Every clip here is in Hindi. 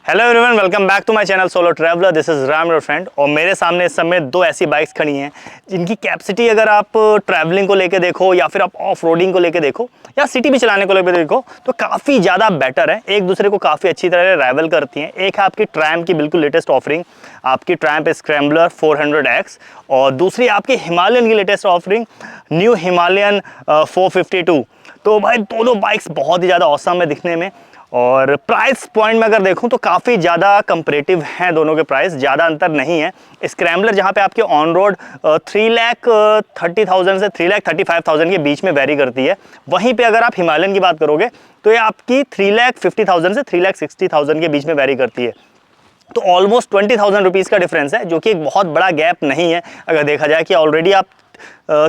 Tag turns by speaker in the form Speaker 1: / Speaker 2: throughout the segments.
Speaker 1: Hello everyone, welcome back to my channel solo traveller. This is Ram your friend. और मेरे सामने इस समय दो ऐसी बाइक्स खड़ी हैं जिनकी कैपेसिटी अगर आप ट्रैवलिंग को लेके देखो या फिर आप ऑफ रोडिंग को लेके देखो या सिटी में चलाने को लेके देखो तो काफ़ी ज़्यादा बेटर है, एक दूसरे को काफ़ी अच्छी तरह राइवल करती हैं। एक है आपकी ट्रायम्फ की बिल्कुल लेटेस्ट ऑफरिंग, आपकी ट्रायम्फ स्क्रैम्बलर 400X, और दूसरी आपकी हिमालयन की लेटेस्ट ऑफरिंग न्यू हिमालयन 452। तो भाई दोनों बाइक्स बहुत ही ज़्यादा औसम है दिखने में, और प्राइस पॉइंट में अगर देखूं तो काफ़ी ज़्यादा कंपैरेटिव हैं दोनों के प्राइस, ज़्यादा अंतर नहीं है। स्क्रैम्बलर जहां पे आपके ऑन रोड 3,30,000 से 3,35,000 के बीच में वेरी करती है, वहीं पे अगर आप हिमालयन की बात करोगे तो ये आपकी 3,50,000 से 3,60,000 के बीच में वेरी करती है। तो ऑलमोस्ट 20,000 रुपीज़ का डिफरेंस है, जो कि एक बहुत बड़ा गैप नहीं है अगर देखा जाए कि ऑलरेडी आप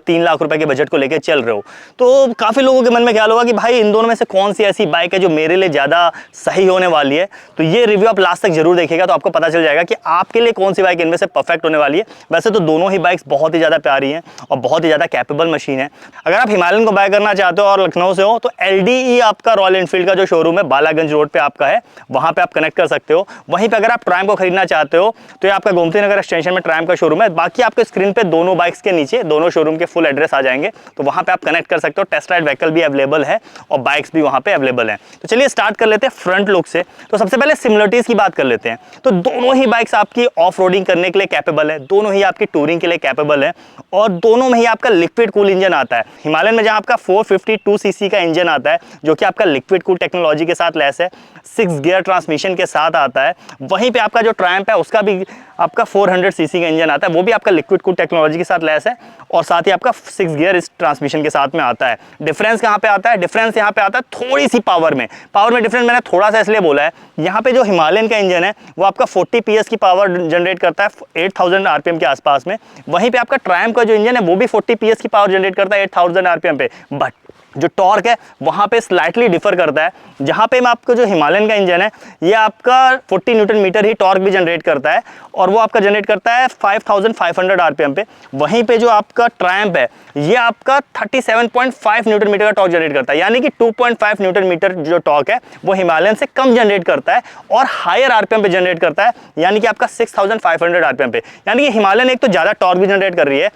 Speaker 1: 3 लाख रुपए के बजट को लेकर चल रहे हो। तो काफ़ी लोगों के मन में ख्याल होगा कि भाई इन दोनों में से कौन सी ऐसी बाइक है जो मेरे लिए ज़्यादा सही होने वाली है। तो ये रिव्यू आप लास्ट तक जरूर देखिएगा तो आपको पता चल जाएगा कि आपके लिए कौन सी बाइक इनमें से परफेक्ट होने वाली है। वैसे तो दोनों ही बाइक्स बहुत ही ज़्यादा प्यारी हैं और बहुत ही ज़्यादा कैपेबल मशीन है। अगर आप हिमालयन को बाय करना चाहते हो और लखनऊ से हो तो LDE आपका रॉयल एनफील्ड का जो शोरूम है बालागंज रोड पर आपका है, वहाँ पर आप कनेक्ट कर सकते हो। वहीं पर अगर आप ट्रायम्फ को खरीदना चाहते हो तो ये आपका गोमती नगर एक्सटेंशन में ट्रायम्फ का शोरूम है। बाकी आपके स्क्रीन पर दोनों बाइक्स के नीचे दोनों शोरूम के फुल एड्रेस आ जाएंगे, तो वहां पे आप कनेक्ट कर सकते हो। टेस्ट राइड व्हीकल भी अवेलेबल है और बाइक्स भी वहां पे अवेलेबल हैं। तो चलिए स्टार्ट कर लेते हैं फ्रंट लुक से। तो सबसे पहले सिमिलरिटीज की बात कर लेते हैं। तो दोनों ही बाइक्स आपकी ऑफ रोडिंग करने के लिए कैपेबल है, दोनों ही आपकी टूरिंग के लिए कैपेबल है, और दोनों में ही आपका लिक्विड कूल इंजन आता है। हिमालयन में जहां आपका 452 सीसी का इंजन आता है जो कि आपका लिक्विड कूल टेक्नोलॉजी के साथ लैस है, 6 गियर ट्रांसमिशन के साथ आता है। वहीं पे आपका जो ट्रायम्फ है उसका भी आपका 400 सीसी का इंजन आता है, वो भी आपका लिक्विड कूल टेक्नोलॉजी के साथ लैस है, और साथ ही आपका 6 गियर इस ट्रांसमिशन के साथ में आता है। डिफरेंस कहाँ पे आता है? डिफरेंस यहाँ पे आता है थोड़ी सी पावर में। डिफरेंस मैंने थोड़ा सा इसलिए बोला है, यहाँ पे जो हिमालयन का इंजन है वो आपका 40 PS की पावर जनरेट करता है 8,000 RPM के आसपास में। वहीं पे आपका ट्रायम्फ का जो इंजन है वो भी 40 PS की पावर जनरेट करता है 8,000 RPM पे, बट जो टॉर्क है वहाँ पे स्लाइटली डिफर करता है। जहाँ पे आपको जो हिमालयन का इंजन है ये आपका 40 न्यूटन मीटर ही टॉर्क भी जनरेट करता है, और वो आपका जनरेट करता है 5,500 RPM पे। वहीं पे जो आपका ट्रायम्फ है ये आपका 37.5 न्यूटन मीटर का टॉर्क जनरेट करता है, यानी कि 2.5 न्यूटन मीटर जो टॉर्क है वो हिमालयन से कम जनरेट करता है और हायर RPM पे जनरेट करता है, यानी कि आपका 6,500 RPM पे। यानी कि हिमालयन एक तो ज़्यादा टॉर्क भी जनरेट कर रही है,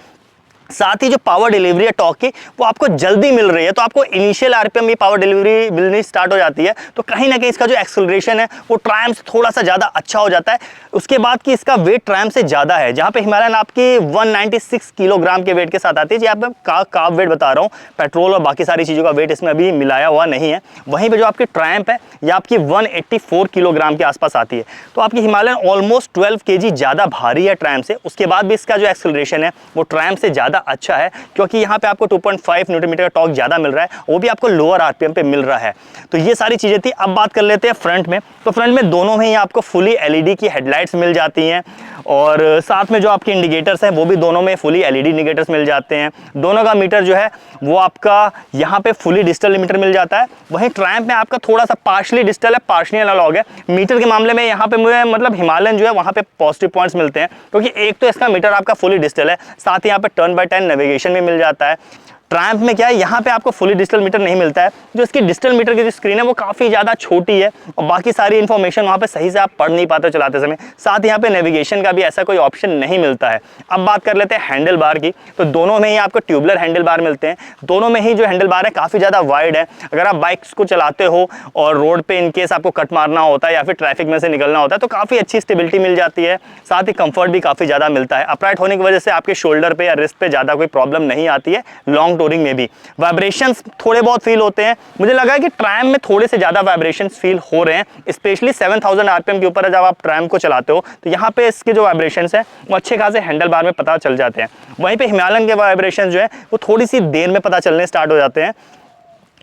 Speaker 1: साथ ही जो पावर डिलीवरी है टॉर्क की वो आपको जल्दी मिल रही है। तो आपको इनिशियल RPM में पावर डिलीवरी मिलनी स्टार्ट हो जाती है, तो कहीं ना कहीं इसका जो एक्सेलरेशन है वो ट्रायम्फ से थोड़ा सा ज़्यादा अच्छा हो जाता है। उसके बाद कि इसका वेट ट्रायम्फ से ज़्यादा है, जहाँ पे हिमालयन आपकी 196 किलोग्राम के वेट के साथ आती है, जी आप कार्ब वेट बता रहा हूँ, पेट्रोल और बाकी सारी चीज़ों का वेट इसमें अभी मिलाया हुआ नहीं है। वहीं पर जो आपकी ट्रायम्फ है ये आपकी 184 किलोग्राम के आसपास आती है। तो आपकी हिमालयन ऑलमोस्ट 12 kg ज़्यादा भारी है ट्रायम्फ से। उसके बाद भी इसका जो एक्सेलरेशन है वो ट्रायम्फ से ज़्यादा अच्छा है, क्योंकि यहाँ पे आपको 2.5 न्यूटन मीटर का टॉर्क ज़्यादा मिल रहा है, वो भी आपको लोअर RPM पे मिल रहा है। तो ये सारी चीज़ें थी। अब बात कर लेते हैं फ्रंट में। तो फ्रंट में दोनों में ही आपको फुली LED की हेडलाइट्स मिल जाती हैं, और साथ में जो आपके इंडिकेटर्स हैं वो भी दोनों में फुली LED इंडिकेटर्स मिल जाते हैं। दोनों का मीटर जो है वो आपका यहाँ पे फुली डिजिटल मीटर मिल जाता है। वहीं ट्रायम्फ में आपका थोड़ा सा पार्शली डिजिटल है, पार्शली एनालॉग है। मीटर के मामले में यहाँ पे मुझे मतलब हिमालयन जो है वहाँ पे पॉजिटिव पॉइंट्स मिलते हैं, क्योंकि एक तो इसका मीटर आपका फुली डिजिटल है, साथ ही यहाँ पे टर्न बाय टर्न नेविगेशन भी मिल जाता है। ट्रायम्फ में क्या है, यहाँ पे आपको फुली डिजिटल मीटर नहीं मिलता है। जो इसकी डिजिटल मीटर की जो स्क्रीन है वो काफ़ी ज़्यादा छोटी है और बाकी सारी इन्फॉर्मेशन वहाँ पे सही से आप पढ़ नहीं पाते चलाते समय। साथ ही यहाँ पे नेविगेशन का भी ऐसा कोई ऑप्शन नहीं मिलता है। अब बात कर लेते हैं हैंडल बार की। तो दोनों में ही आपको ट्यूबलर हैंडल बार मिलते हैं। दोनों में ही जो हैंडल बार है काफ़ी ज़्यादा वाइड है। अगर आप बाइक्स को चलाते हो और रोड पर इनकेस आपको कट मारना होता है या फिर ट्रैफिक में से निकलना होता है तो काफ़ी अच्छी स्टेबिलिटी मिल जाती है। साथ ही कंफर्ट भी काफ़ी ज़्यादा मिलता है। अपराइट होने की वजह से आपके शोल्डर पर या रिस्ट पर ज़्यादा कोई प्रॉब्लम नहीं आती है लॉन्ग टूरिंग में भी। वाइब्रेशंस थोड़े बहुत फील होते हैं। मुझे लगा है कि ट्रायम्फ में थोड़े से ज्यादा वाइब्रेशंस फील हो रहे हैं, स्पेशली 7,000 RPM के ऊपर जब आप ट्रायम्फ को चलाते हो तो यहाँ पे इसके जो वाइब्रेशंस हैं वो अच्छे खासे हैंडल बार में पता चल जाते हैं। वहीं पे हिमालयन के वाइब्रेशंस जो है वो थोड़ी सी देर में पता चलने स्टार्ट हो जाते हैं।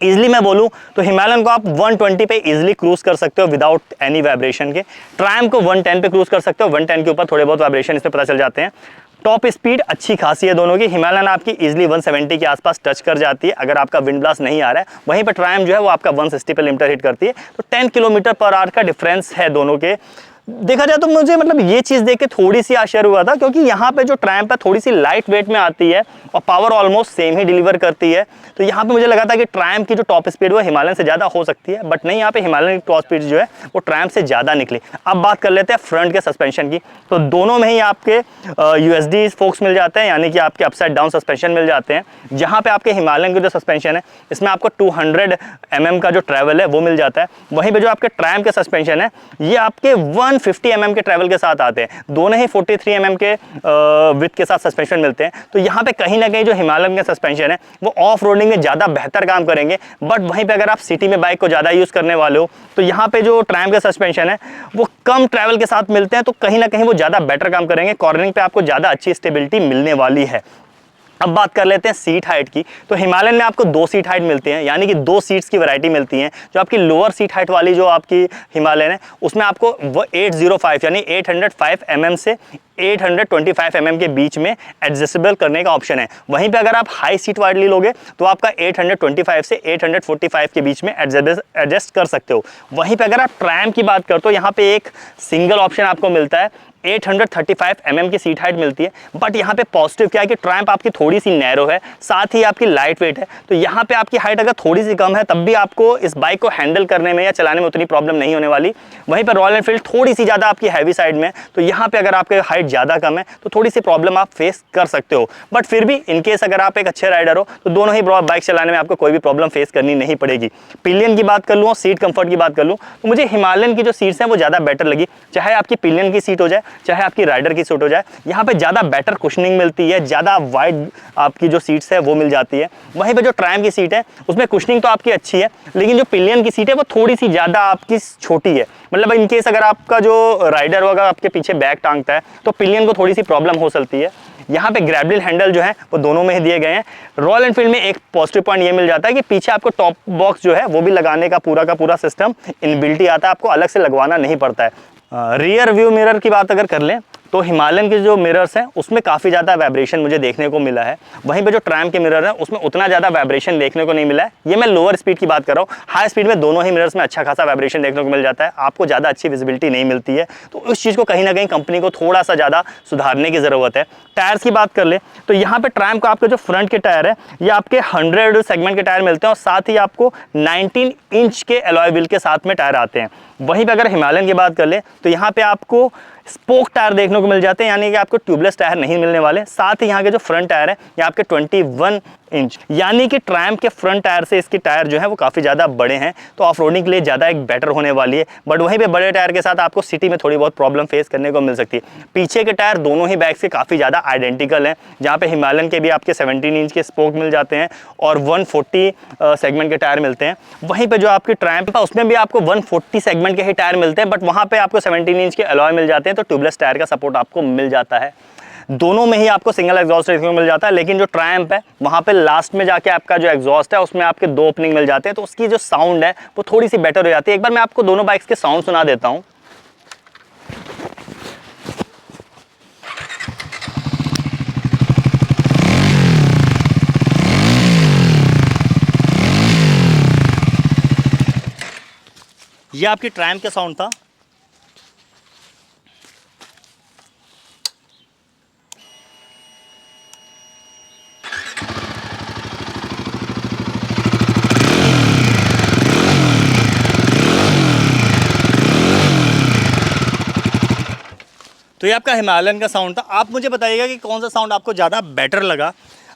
Speaker 1: इजिली मैं बोलूं तो हिमालयन को आप 120 पे इजिली क्रूज कर सकते हो विदाउट एनी वाइब्रेशन के। ट्रायम्फ को 110 पे क्रूज कर सकते हो, 110 के ऊपर थोड़े बहुत वाइब्रेशन इसमें पता चल जाते हैं। टॉप स्पीड अच्छी खासी है दोनों की। हिमालयन आपकी इजिली 170 के आसपास टच कर जाती है अगर आपका विंड ब्लास्ट नहीं आ रहा है। वहीं पर ट्रायम्फ जो है वो आपका 160 पे लिमिटर हिट करती है। तो 10 किलोमीटर पर आवर का डिफरेंस है दोनों के देखा जाए तो मुझे मतलब ये चीज़ देख के थोड़ी सी आश्चर्य हुआ था, क्योंकि यहाँ पे जो ट्रैम्प है थोड़ी सी लाइट वेट में आती है और पावर ऑलमोस्ट सेम ही डिलीवर करती है। तो यहाँ पे मुझे लगा था कि ट्रैम्प की जो टॉप स्पीड वो हिमालयन से ज़्यादा हो सकती है, बट नहीं, यहाँ पे हिमालयन की टॉप स्पीड जो है वो ट्रैम्प से ज़्यादा निकली। अब बात कर लेते हैं फ्रंट के सस्पेंशन की। तो दोनों में ही आपके USD फोक्स मिल जाते हैं, यानी कि आपके अपसाइड डाउन सस्पेंशन मिल जाते हैं। जहाँ पे आपके हिमालयन के जो सस्पेंशन है इसमें आपको 200 mm का जो ट्रैवल है वो मिल जाता है। वहीं पे जो आपके ट्रैम्प के सस्पेंशन है ये आपके 150 mm के ट्रैवल के साथ आते हैं। दोनों ही 43 mm के विथ के साथ सस्पेंशन मिलते हैं। तो यहाँ पे कहीं ना कहीं जो हिमालयन के सस्पेंशन है वो ऑफ रोडिंग में ज़्यादा बेहतर काम करेंगे, बट वहीं पे अगर आप सिटी में बाइक को ज़्यादा यूज़ करने वाले हो तो यहाँ पे जो ट्रैम्प के सस्पेंशन है वो कम ट्रैवल के साथ मिलते हैं, तो कहीं ना कहीं वो ज़्यादा बेटर काम करेंगे। कॉर्नरिंग पे आपको ज़्यादा अच्छी स्टेबिलिटी मिलने वाली है। अब बात कर लेते हैं सीट हाइट की। तो हिमालयन में आपको 2 सीट हाइट मिलती हैं, यानी कि 2 सीट्स की वैरायटी मिलती हैं। जो आपकी लोअर सीट हाइट वाली जो आपकी हिमालयन है उसमें आपको वो 805 यानी 805 mm से 825 mm के बीच में एडजस्टेबल करने का ऑप्शन है। वहीं पे अगर आप हाई सीट वाली लोगे तो आपका 825 से 845 के बीच में एडजस्ट कर सकते हो। वहीं पे अगर आप ट्रैम्प की बात करते हो यहाँ पे एक सिंगल ऑप्शन आपको मिलता है, 835 mm की सीट हाइट मिलती है। बट यहाँ पे पॉजिटिव क्या है कि ट्रैम्प आपकी थोड़ी सी नैरो है, साथ ही आपकी लाइट वेट है। तो यहाँ पे आपकी हाइट अगर थोड़ी सी कम है तब भी आपको इस बाइक को हैंडल करने में या चलाने में उतनी प्रॉब्लम नहीं होने वाली। वहीं पर रॉयल एनफील्ड थोड़ी सी ज़्यादा आपकी हैवी साइड में, तो यहाँ पे अगर आपके हाइट ज़्यादा कम है तो थोड़ी सी प्रॉब्लम आप फेस कर सकते हो। बट फिर भी इनकेस अगर आप एक अच्छे राइडर हो तो दोनों ही बाइक चलाने में आपको कोई भी प्रॉब्लम फेस करनी नहीं पड़ेगी। पिलियन की बात कर लूँ और सीट कंफर्ट की बात कर लूँ तो मुझे हिमालयन की जो सीट्स हैं वो ज़्यादा बेटर लगी। चाहे आपकी पिलियन की सीट हो जाए चाहे आपकी राइडर की सीट हो जाए, यहाँ पे ज़्यादा बेटर कुशनिंग मिलती है, ज़्यादा वाइड आपकी जो सीट्स है वो मिल जाती है। वहीं पे जो ट्रैम्प की सीट है उसमें कुशनिंग तो आपकी अच्छी है, लेकिन जो पिलियन की सीट है वो थोड़ी सी ज़्यादा आपकी छोटी है। मतलब इनकेस अगर आपका जो राइडर होगा आपके पीछे बैग टांगता है तो पिलियन को थोड़ी सी प्रॉब्लम हो सकती है। यहाँ पे ग्रैबल हैंडल जो है वो दोनों में ही दिए गए हैं। रॉयल एनफील्ड में एक पॉजिटिव पॉइंट ये मिल जाता है कि पीछे आपको टॉप बॉक्स जो है वो भी लगाने का पूरा सिस्टम इनबिल्ट ही आता है, आपको अलग से लगवाना नहीं पड़ता है। रियर व्यू मिरर की बात अगर कर लें तो हिमालयन के जो मिरर्स हैं उसमें काफ़ी ज़्यादा वाइब्रेशन मुझे देखने को मिला है। वहीं पे जो ट्रैम्प के मिरर है उसमें उतना ज़्यादा वाइब्रेशन देखने को नहीं मिला है। ये मैं लोअर स्पीड की बात कर रहा हूँ। हाई स्पीड में दोनों ही मिरर्स में अच्छा खासा वाइब्रेशन देखने को मिल जाता है, आपको ज़्यादा अच्छी विजिबिलिटी नहीं मिलती है। तो उस चीज़ को कहीं ना कहीं कंपनी को थोड़ा सा ज़्यादा सुधारने की ज़रूरत है। टायर्स की बात कर ले तो यहाँ पे ट्रैम्प का आपके जो फ्रंट के टायर है ये आपके 100 सेगमेंट के टायर मिलते हैं और साथ ही आपको 19 इंच के अलॉय व्हील के साथ में टायर आते हैं। वहीं पे अगर हिमालयन की बात कर ले तो यहाँ पे आपको स्पोक टायर देखने को मिल जाते हैं, यानी कि आपको ट्यूबलेस टायर नहीं मिलने वाले। साथ ही यहाँ के जो फ्रंट टायर है ये आपके 21 इंच, यानी कि ट्रैम्प के फ्रंट टायर से इसके टायर जो है वो काफ़ी ज़्यादा बड़े हैं, तो ऑफ रोडिंग के लिए ज़्यादा एक बेटर होने वाली है। बट वहीं पे बड़े टायर के साथ आपको सिटी में थोड़ी बहुत प्रॉब्लम फेस करने को मिल सकती है। पीछे के टायर दोनों ही बाइक्स के काफ़ी ज़्यादा आइडेंटिकल हैं, जहाँ पे हिमालयन के भी आपके 17 इंच के स्पोक मिल जाते हैं और 140 सेगमेंट के टायर मिलते हैं। वहीं पर जो आपकी ट्रैम्प है उसमें भी आपको 140 सेगमेंट के ही टायर मिलते हैं, बट वहाँ पर आपको 17 इंच के अलॉय मिल जाते हैं, तो ट्यूबलेस टायर का सपोर्ट आपको मिल जाता है। दोनों में ही आपको सिंगल एग्जॉस्ट देखने को मिल जाता है, लेकिन जो ट्रैम्प है वहाँ पे लास्ट में जाके आपका जो एग्जॉस्ट है उसमें आपके 2 ओपनिंग मिल जाते हैं, तो उसकी जो साउंड है वो थोड़ी सी बेटर हो जाती है। एक बार मैं आपको दोनों बाइक्स के साउंड सुना देता हूँ। ये आपकी ट्रैम्प का साउंड था। तो ये आपका हिमालयन का साउंड था। आप मुझे बताइएगा कि कौन सा साउंड आपको ज़्यादा बेटर लगा।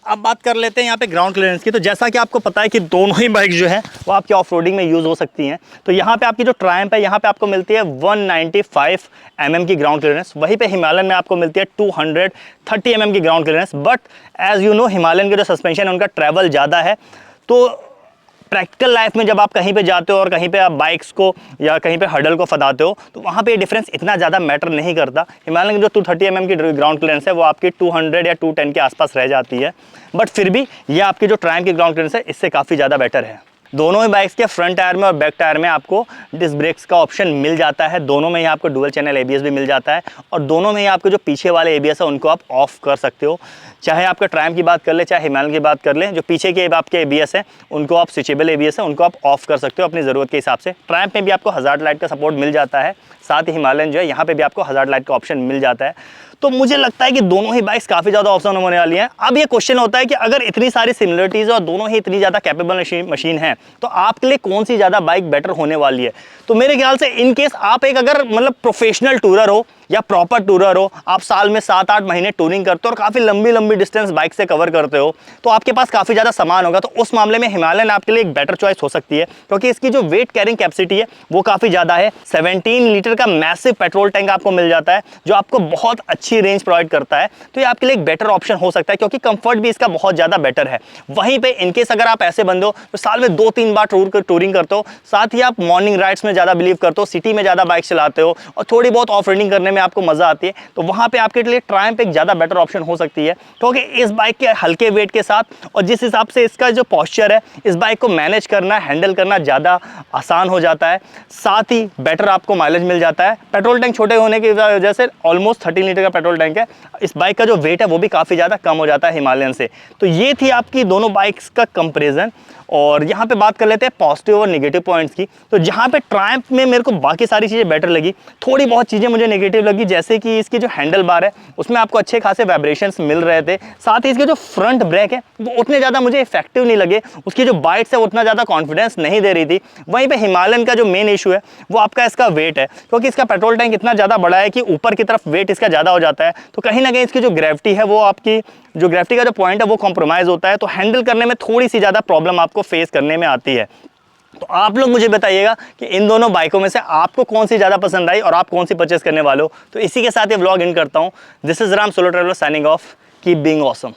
Speaker 1: अब बात कर लेते हैं यहाँ पे ग्राउंड क्लियरेंस की। तो जैसा कि आपको पता है कि दोनों ही बाइक जो है वो आपकी ऑफ रोडिंग में यूज़ हो सकती हैं। तो यहाँ पे आपकी जो ट्रायम्फ है यहाँ पे आपको मिलती है 195 mm की ग्राउंड क्लियरेंस, वहीं पे हिमालयन में आपको मिलती है 230 mm की ground clearance. But as you know Himalayan के जो सस्पेंशन है उनका ट्रैवल ज़्यादा है, तो प्रैक्टिकल लाइफ में जब आप कहीं पे जाते हो और कहीं पे आप बाइक्स को या कहीं पे हडल को फदाते हो तो वहाँ पे ये डिफरेंस इतना ज़्यादा मैटर नहीं करता। हिमालयन की जो 230 mm की ग्राउंड क्लियरेंस है वो आपकी 200 या 210 के आसपास रह जाती है, बट फिर भी ये आपकी जो ट्रायम्फ की ग्राउंड क्लियरेंस है इससे काफ़ी ज़्यादा बेटर है। दोनों ही बाइक्स के फ्रंट टायर में और बैक टायर में आपको डिस्क ब्रेक्स का ऑप्शन मिल जाता है। दोनों में ही आपको डुअल चैनल एबीएस भी मिल जाता है और दोनों में ही आपको जो पीछे वाले एबीएस है उनको आप ऑफ कर सकते हो। चाहे आपका ट्रायम्फ की बात कर ले, चाहे हिमालयन की बात कर ले, जो पीछे के आपके एबीएस है उनको आप स्विचेबल एबीएस है उनको आप ऑफ कर सकते हो अपनी ज़रूरत के हिसाब से। ट्रायम्फ में भी आपको हज़ार्ड लाइट का सपोर्ट मिल जाता है, साथ ही हिमालयन जो है यहाँ पे भी आपको हज़ार्ड लाइट का ऑप्शन मिल जाता है। तो मुझे लगता है कि दोनों ही बाइक्स काफ़ी ज़्यादा ऑप्शन होने वाली हैं। अब ये क्वेश्चन होता है कि अगर इतनी सारी सिमिलरिटीज़ और दोनों ही इतनी ज़्यादा कैपेबल मशीन है तो आपके लिए कौन सी ज़्यादा बाइक बेटर होने वाली है। तो मेरे ख्याल से इन केस आप एक अगर मतलब प्रोफेशनल टूरर हो या प्रॉपर टूरर हो, आप साल में 7-8 महीने टूरिंग करते हो और काफ़ी लंबी लंबी डिस्टेंस बाइक से कवर करते हो, तो आपके पास काफ़ी ज़्यादा सामान होगा, तो उस मामले में हिमालयन आपके लिए एक बेटर चॉइस हो सकती है क्योंकि इसकी जो वेट कैरिंग कैपेसिटी है वो काफ़ी ज़्यादा है। 17 लीटर का मैसिव पेट्रोल टैंक आपको मिल जाता है जो आपको बहुत अच्छी रेंज प्रोवाइड करता है। तो ये आपके लिए एक बेटर ऑप्शन हो सकता है क्योंकि कंफर्ट भी इसका बहुत ज़्यादा बेटर है। वहीं पे इनकेस अगर आप ऐसे बंदे हो तो साल में 2-3 बार टूरिंग करते हो, साथ ही आप मॉर्निंग राइड्स में ज़्यादा बिलीव करते हो, सिटी में ज़्यादा बाइक चलाते हो और थोड़ी बहुत ऑफ रोडिंग करने में आपको मज़ा आती है, तो वहाँ पे आपके लिए ट्रायम्फ एक ज़्यादा बेटर ऑप्शन हो सकती है क्योंकि इस बाइक के हल्के वेट के साथ और जिस हिसाब से इसका जो पॉस्चर है, इस बाइक को मैनेज करना, हैंडल करना ज़्यादा आसान हो जाता है। साथ ही बेटर आपको माइलेज मिल जाता है। पेट्रोल टैंक छोटे होने की वजह से ऑलमोस्ट 13 लीटर का पेट्रोल टैंक है। इस बाइक का जो वेट है वो भी काफ़ी ज़्यादा कम हो जाता है हिमालयन से। तो ये थी आपकी दोनों बाइक्स का कंपेरिजन। और यहाँ पे बात कर लेते हैं पॉजिटिव और नेगेटिव पॉइंट्स की। तो जहाँ पे ट्रायम्फ में मेरे को बाकी सारी चीज़ें बेटर लगी, थोड़ी बहुत चीज़ें मुझे नेगेटिव लगी, जैसे कि इसकी जो हैंडल बार है उसमें आपको अच्छे खासे वाइब्रेशंस मिल रहे थे। साथ ही इसके जो फ्रंट ब्रेक है वो उतने ज़्यादा मुझे इफेक्टिव नहीं लगे, उसकी जो बाइट्स है उतना ज़्यादा कॉन्फिडेंस नहीं दे रही थी। वहीं पर हिमालयन का जो मेन इशू है वो आपका इसका वेट है क्योंकि इसका पेट्रोल टैंक इतना ज़्यादा बड़ा है कि ऊपर की तरफ वेट इसका ज़्यादा हो जाता है, तो कहीं ना कहीं इसकी जो ग्रेविटी है वो आपकी जो ग्रेविटी का जो पॉइंट है वो कॉम्प्रोमाइज़ होता है, तो हैंडल करने में थोड़ी सी ज़्यादा प्रॉब्लम आपको फेस करने में आती है। तो आप लोग मुझे बताइएगा कि इन दोनों बाइकों में से आपको कौन सी ज़्यादा पसंद आई और आप कौन सी परचेस करने वाले हो। तो इसी के साथ ये व्लॉग एंड करता हूँ। This is Ram solo traveller signing off. Keep being awesome.